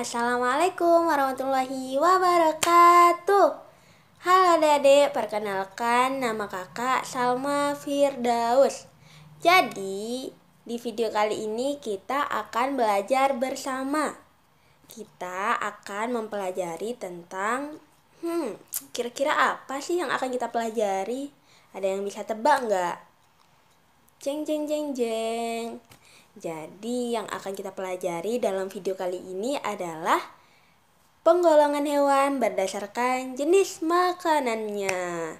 Assalamualaikum warahmatullahi wabarakatuh. Halo adik-adik, perkenalkan nama kakak Salma Firdaus. Jadi, di video kali ini kita akan belajar bersama. Kita akan mempelajari tentang kira-kira apa sih yang akan kita pelajari? Ada yang bisa tebak nggak? Jeng jeng jeng jeng. Jadi yang akan kita pelajari dalam video kali ini adalah penggolongan hewan berdasarkan jenis makanannya.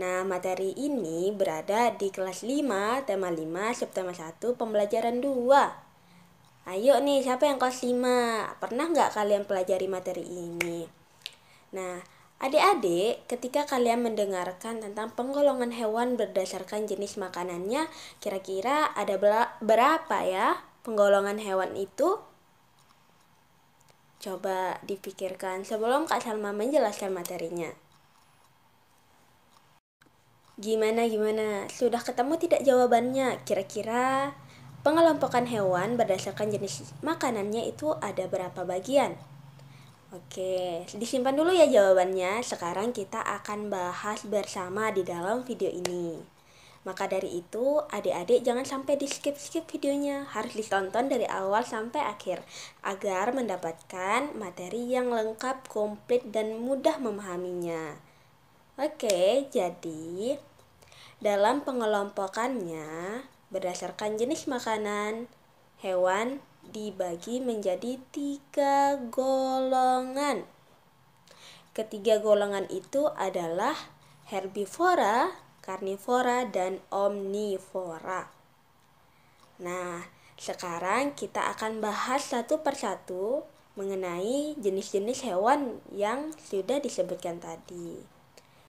Nah, materi ini berada di kelas 5, tema 5, subtema 1, pembelajaran 2. Ayo nih, siapa yang kelas 5? Pernah nggak kalian pelajari materi ini? Nah, adik-adik, ketika kalian mendengarkan tentang penggolongan hewan berdasarkan jenis makanannya, kira-kira ada berapa ya penggolongan hewan itu? Coba dipikirkan sebelum Kak Salma menjelaskan materinya. Gimana? Sudah ketemu tidak jawabannya? Kira-kira pengelompokan hewan berdasarkan jenis makanannya itu ada berapa bagian? Oke, disimpan dulu ya jawabannya. Sekarang kita akan bahas bersama di dalam video ini. Maka dari itu, adik-adik jangan sampai di-skip videonya. Harus ditonton dari awal sampai akhir agar mendapatkan materi yang lengkap, komplit, dan mudah memahaminya. Oke, jadi dalam pengelompokannya berdasarkan jenis makanan, hewan dibagi menjadi 3 golongan. Ketiga golongan itu adalah herbivora, karnivora, dan omnivora. Nah, sekarang kita akan bahas satu persatu mengenai jenis-jenis hewan yang sudah disebutkan tadi.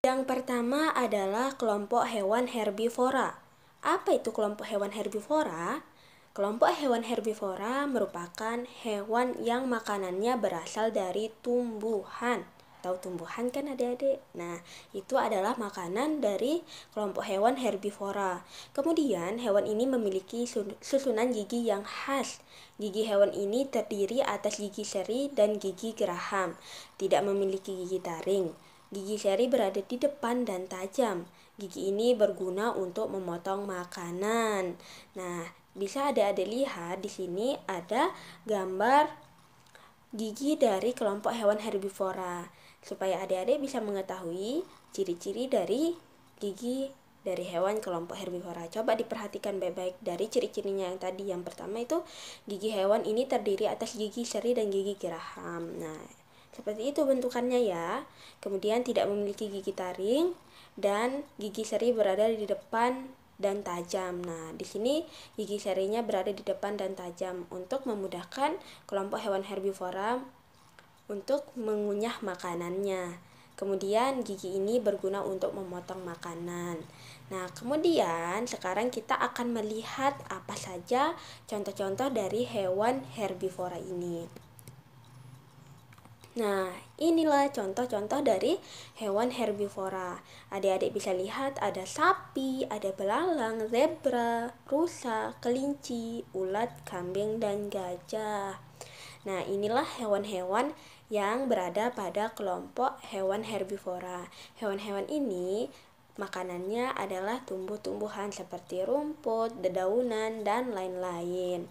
Yang pertama adalah kelompok hewan herbivora. Apa itu kelompok hewan herbivora? Kelompok hewan herbivora merupakan hewan yang makanannya berasal dari tumbuhan. Tahu tumbuhan kan adik-adik? Nah, itu adalah makanan dari kelompok hewan herbivora. Kemudian, hewan ini memiliki susunan gigi yang khas. Gigi hewan ini terdiri atas gigi seri dan gigi geraham. Tidak memiliki gigi taring. Gigi seri berada di depan dan tajam. Gigi ini berguna untuk memotong makanan. Nah, bisa adik-adik lihat di sini ada gambar gigi dari kelompok hewan herbivora supaya adik-adik bisa mengetahui ciri-ciri dari gigi dari hewan kelompok herbivora. Coba diperhatikan baik-baik dari ciri-cirinya yang tadi. Yang pertama itu gigi hewan ini terdiri atas gigi seri dan gigi geraham. Nah, seperti itu bentukannya ya. Kemudian tidak memiliki gigi taring dan gigi seri berada di depan dan tajam. Nah, di sini gigi serinya berada di depan dan tajam untuk memudahkan kelompok hewan herbivora untuk mengunyah makanannya. Kemudian gigi ini berguna untuk memotong makanan. Nah, kemudian sekarang kita akan melihat apa saja contoh-contoh dari hewan herbivora ini. Nah, inilah contoh-contoh dari hewan herbivora. Adik-adik bisa lihat ada sapi, ada belalang, zebra, rusa, kelinci, ulat, kambing, dan gajah. Nah, inilah hewan-hewan yang berada pada kelompok hewan herbivora. Hewan-hewan ini makanannya adalah tumbuh-tumbuhan seperti rumput, dedaunan, dan lain-lain.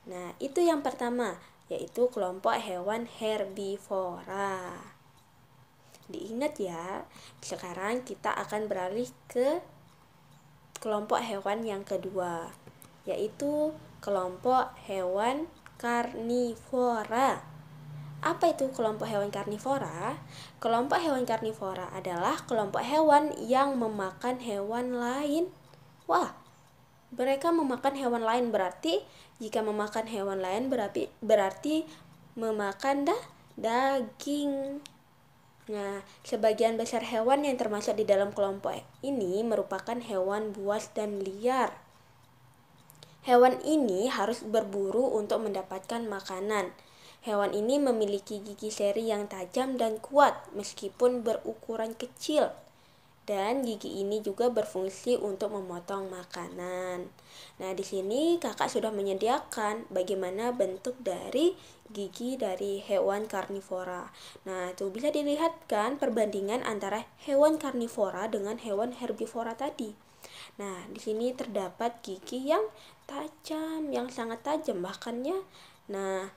Nah, itu yang pertama, yaitu kelompok hewan herbivora. Diingat ya, sekarang kita akan beralih ke kelompok hewan yang kedua, yaitu kelompok hewan karnivora. Apa itu kelompok hewan karnivora? Kelompok hewan karnivora adalah kelompok hewan yang memakan hewan lain. Wah, mereka memakan hewan lain, berarti jika memakan hewan lain berarti memakan daging. Nah, sebagian besar hewan yang termasuk di dalam kelompok ini merupakan hewan buas dan liar. Hewan ini harus berburu untuk mendapatkan makanan. Hewan ini memiliki gigi seri yang tajam dan kuat meskipun berukuran kecil. Dan gigi ini juga berfungsi untuk memotong makanan. Nah, di sini kakak sudah menyediakan bagaimana bentuk dari gigi dari hewan karnivora. Nah, itu bisa dilihat kan perbandingan antara hewan karnivora dengan hewan herbivora tadi. Nah, di sini terdapat gigi yang tajam, yang sangat tajam bahkannya. Nah,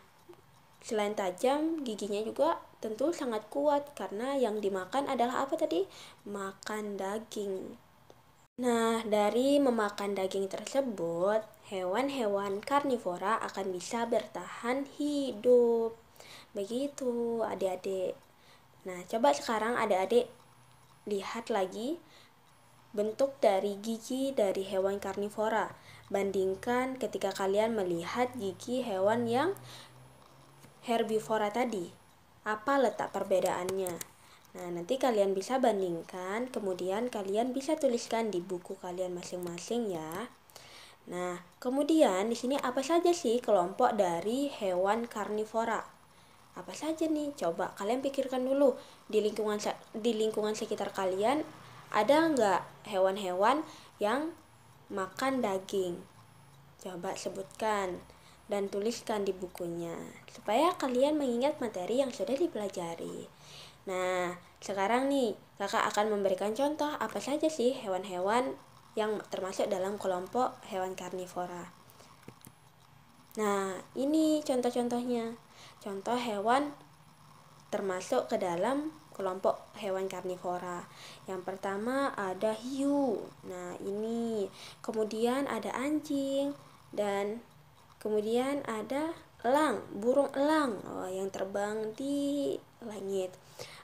selain tajam, giginya juga tentu sangat kuat karena yang dimakan adalah apa tadi? Makan daging. Nah, dari memakan daging tersebut, hewan-hewan karnivora akan bisa bertahan hidup. Begitu, adik-adik. Nah, coba sekarang adik-adik lihat lagi bentuk dari gigi dari hewan karnivora. Bandingkan ketika kalian melihat gigi hewan yang herbivora tadi. Apa letak perbedaannya? Nah, nanti kalian bisa bandingkan, kemudian kalian bisa tuliskan di buku kalian masing-masing ya. Nah, kemudian di sini apa saja sih kelompok dari hewan karnivora? Apa saja nih? Coba kalian pikirkan dulu di lingkungan sekitar kalian ada nggak hewan-hewan yang makan daging? Coba sebutkan dan tuliskan di bukunya supaya kalian mengingat materi yang sudah dipelajari. Nah, sekarang nih kakak akan memberikan contoh apa saja sih hewan-hewan yang termasuk dalam kelompok hewan karnivora. Nah, ini contoh-contohnya. Contoh hewan termasuk ke dalam kelompok hewan karnivora. Yang pertama ada hiu. Nah, ini. Kemudian ada anjing dan kemudian ada elang, burung elang yang terbang di langit.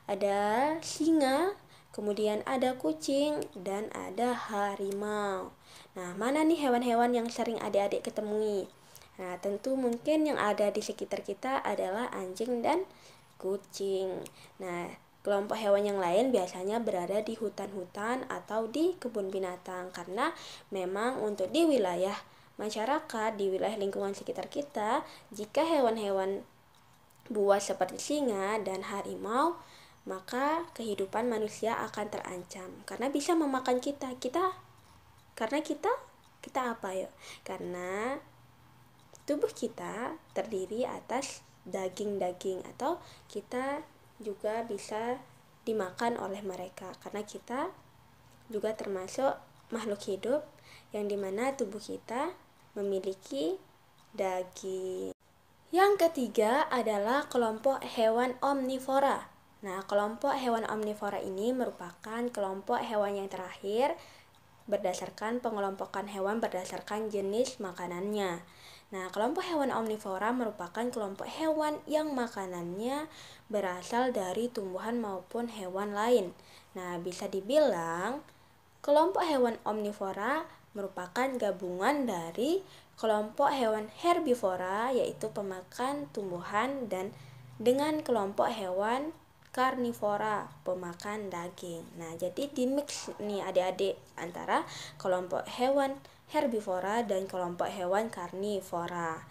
Ada singa, kemudian ada kucing dan ada harimau. Nah, mana nih hewan-hewan yang sering adik-adik ketemui? Nah, tentu mungkin yang ada di sekitar kita adalah anjing dan kucing. Nah, kelompok hewan yang lain biasanya berada di hutan-hutan atau di kebun binatang karena memang untuk di wilayah masyarakat, di wilayah lingkungan sekitar kita, jika hewan-hewan buas seperti singa dan harimau, maka kehidupan manusia akan terancam karena bisa memakan kita. Karena kita apa yuk? Karena tubuh kita terdiri atas daging-daging atau kita juga bisa dimakan oleh mereka karena kita juga termasuk makhluk hidup yang dimana tubuh kita memiliki daging. Yang ketiga adalah kelompok hewan omnivora. Nah, kelompok hewan omnivora ini merupakan kelompok hewan yang terakhir berdasarkan pengelompokan hewan berdasarkan jenis makanannya. Nah, kelompok hewan omnivora merupakan kelompok hewan yang makanannya berasal dari tumbuhan maupun hewan lain. Nah, bisa dibilang kelompok hewan omnivora merupakan gabungan dari kelompok hewan herbivora yaitu pemakan tumbuhan dan dengan kelompok hewan karnivora pemakan daging. Nah, jadi di mix nih adik-adik antara kelompok hewan herbivora dan kelompok hewan karnivora.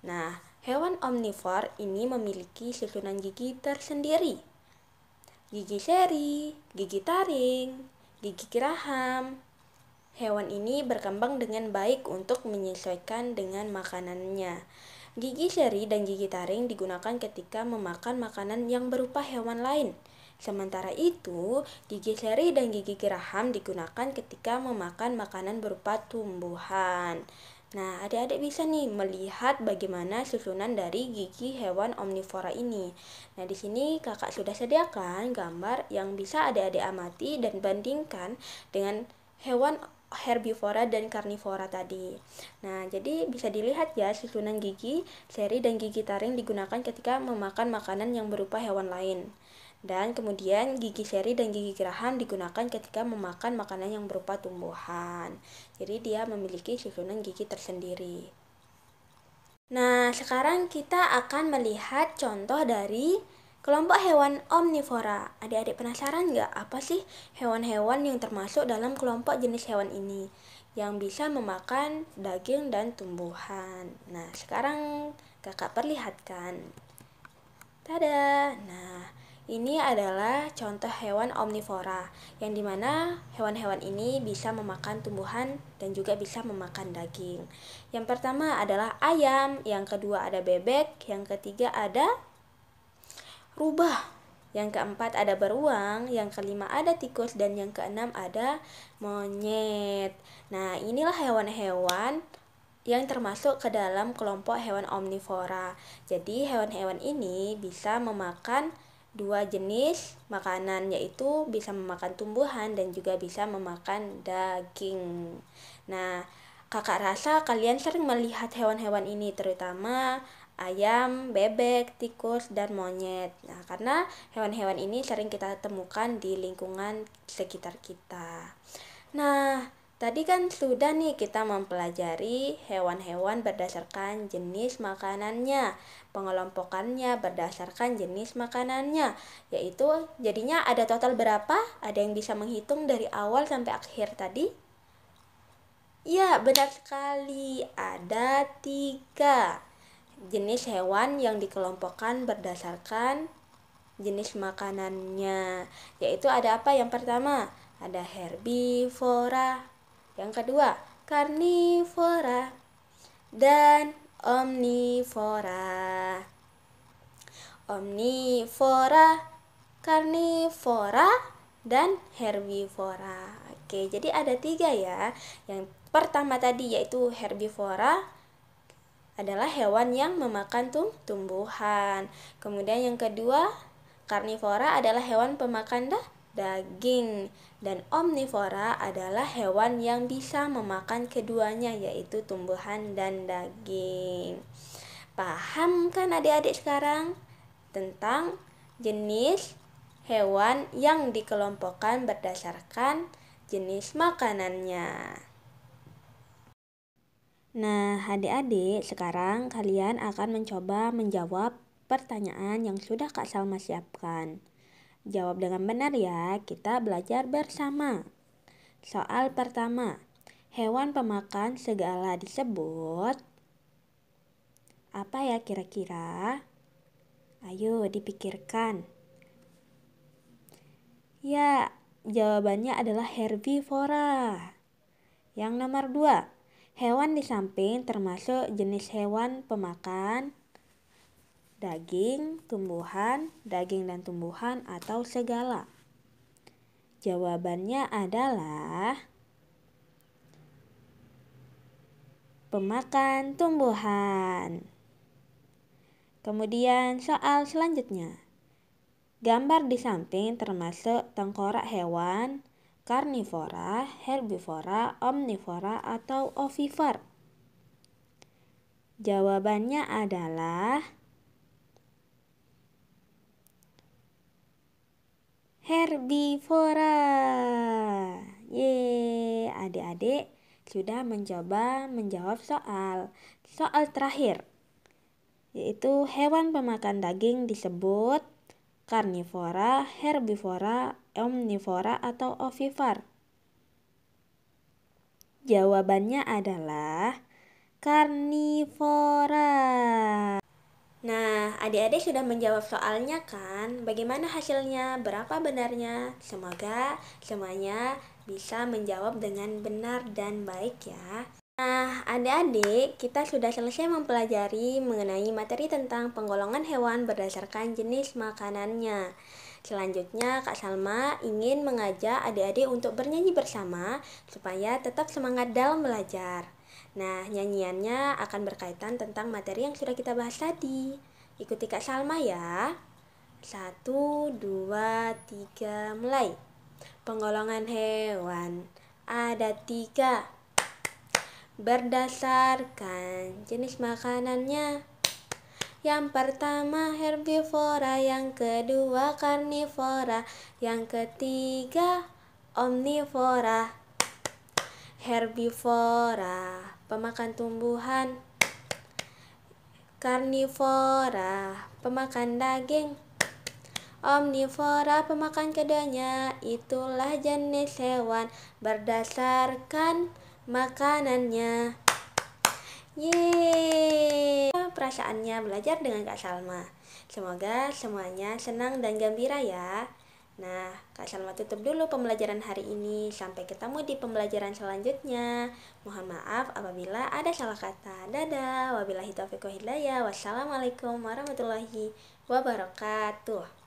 Nah, hewan omnivor ini memiliki susunan gigi tersendiri. Gigi seri, gigi taring, gigi geraham. Hewan ini berkembang dengan baik untuk menyesuaikan dengan makanannya. Gigi seri dan gigi taring digunakan ketika memakan makanan yang berupa hewan lain. Sementara itu, gigi seri dan gigi geraham digunakan ketika memakan makanan berupa tumbuhan. Nah, adik-adik bisa nih melihat bagaimana susunan dari gigi hewan omnivora ini. Nah, di sini kakak sudah sediakan gambar yang bisa adik-adik amati dan bandingkan dengan hewan herbivora dan karnivora tadi. Nah, jadi bisa dilihat ya susunan gigi seri dan gigi taring digunakan ketika memakan makanan yang berupa hewan lain. Dan kemudian gigi seri dan gigi geraham digunakan ketika memakan makanan yang berupa tumbuhan. Jadi dia memiliki susunan gigi tersendiri. Nah, sekarang kita akan melihat contoh dari kelompok hewan omnivora. Adik-adik penasaran nggak apa sih hewan-hewan yang termasuk dalam kelompok jenis hewan ini yang bisa memakan daging dan tumbuhan? Nah, sekarang kakak perlihatkan. Tada! Nah, Ini adalah contoh hewan omnivora, yang dimana hewan-hewan ini bisa memakan tumbuhan dan juga bisa memakan daging. Yang pertama adalah ayam, yang kedua ada bebek, yang ketiga ada rubah, yang keempat ada beruang, yang kelima ada tikus, dan yang keenam ada monyet. Nah, inilah hewan-hewan yang termasuk ke dalam kelompok hewan omnivora. Jadi hewan-hewan ini bisa memakan dua jenis makanan, yaitu bisa memakan tumbuhan dan juga bisa memakan daging. Nah, kakak rasa kalian sering melihat hewan-hewan ini, terutama ayam, bebek, tikus, dan monyet. Nah, karena hewan-hewan ini sering kita temukan di lingkungan sekitar kita. Nah, tadi kan sudah nih kita mempelajari hewan-hewan berdasarkan jenis makanannya, pengelompokannya berdasarkan jenis makanannya, yaitu jadinya ada total berapa? Ada yang bisa menghitung dari awal sampai akhir tadi? Ya, benar sekali, ada 3 jenis hewan yang dikelompokkan berdasarkan jenis makanannya, yaitu ada apa? Yang pertama ada herbivora, yang kedua karnivora, dan omnivora. Omnivora, karnivora, dan herbivora. Oke, jadi ada 3 ya. Yang pertama tadi yaitu herbivora adalah hewan yang memakan tumbuhan. Kemudian yang kedua, karnivora adalah hewan pemakan daging, dan omnivora adalah hewan yang bisa memakan keduanya, yaitu tumbuhan dan daging. Paham kan adik-adik sekarang tentang jenis hewan yang dikelompokkan berdasarkan jenis makanannya? Nah, adik-adik, sekarang kalian akan mencoba menjawab pertanyaan yang sudah Kak Salma siapkan. Jawab dengan benar ya, kita belajar bersama. Soal pertama, hewan pemakan segala disebut apa ya kira-kira? Ayo dipikirkan. Ya, jawabannya adalah herbivora. Yang nomor 2, hewan di samping termasuk jenis hewan pemakan daging, tumbuhan, daging dan tumbuhan atau segala. Jawabannya adalah pemakan tumbuhan. Kemudian soal selanjutnya. Gambar di samping termasuk tengkorak hewan karnivora, herbivora, omnivora, atau ovivor. Jawabannya adalah herbivora. Yeay, adik-adik sudah mencoba menjawab soal terakhir, yaitu hewan pemakan daging disebut karnivora, herbivora, omnivora, atau ovivor. Jawabannya adalah karnivora. Nah, adik-adik sudah menjawab soalnya kan? Bagaimana hasilnya? Berapa benarnya? Semoga semuanya bisa menjawab dengan benar dan baik ya. Nah, adik-adik, kita sudah selesai mempelajari mengenai materi tentang penggolongan hewan berdasarkan jenis makanannya. Selanjutnya, Kak Salma ingin mengajak adik-adik untuk bernyanyi bersama supaya tetap semangat dalam belajar. Nah, nyanyiannya akan berkaitan tentang materi yang sudah kita bahas tadi. Ikuti Kak Salma ya. 1, 2, 3, mulai. Penggolongan hewan ada 3 berdasarkan jenis makanannya. Yang pertama herbivora, yang kedua karnivora, yang ketiga omnivora. Herbivora, pemakan tumbuhan. Karnivora, pemakan daging. Omnivora, pemakan keduanya. Itulah jenis hewan berdasarkan makanannya. Yeay, perasaannya belajar dengan Kak Salma. Semoga semuanya senang dan gembira ya. Nah, Kak Salma tutup dulu pembelajaran hari ini. Sampai ketemu di pembelajaran selanjutnya. Mohon maaf apabila ada salah kata. Dadah. Wabillahi taufiq wal hidayah. Wassalamualaikum warahmatullahi wabarakatuh.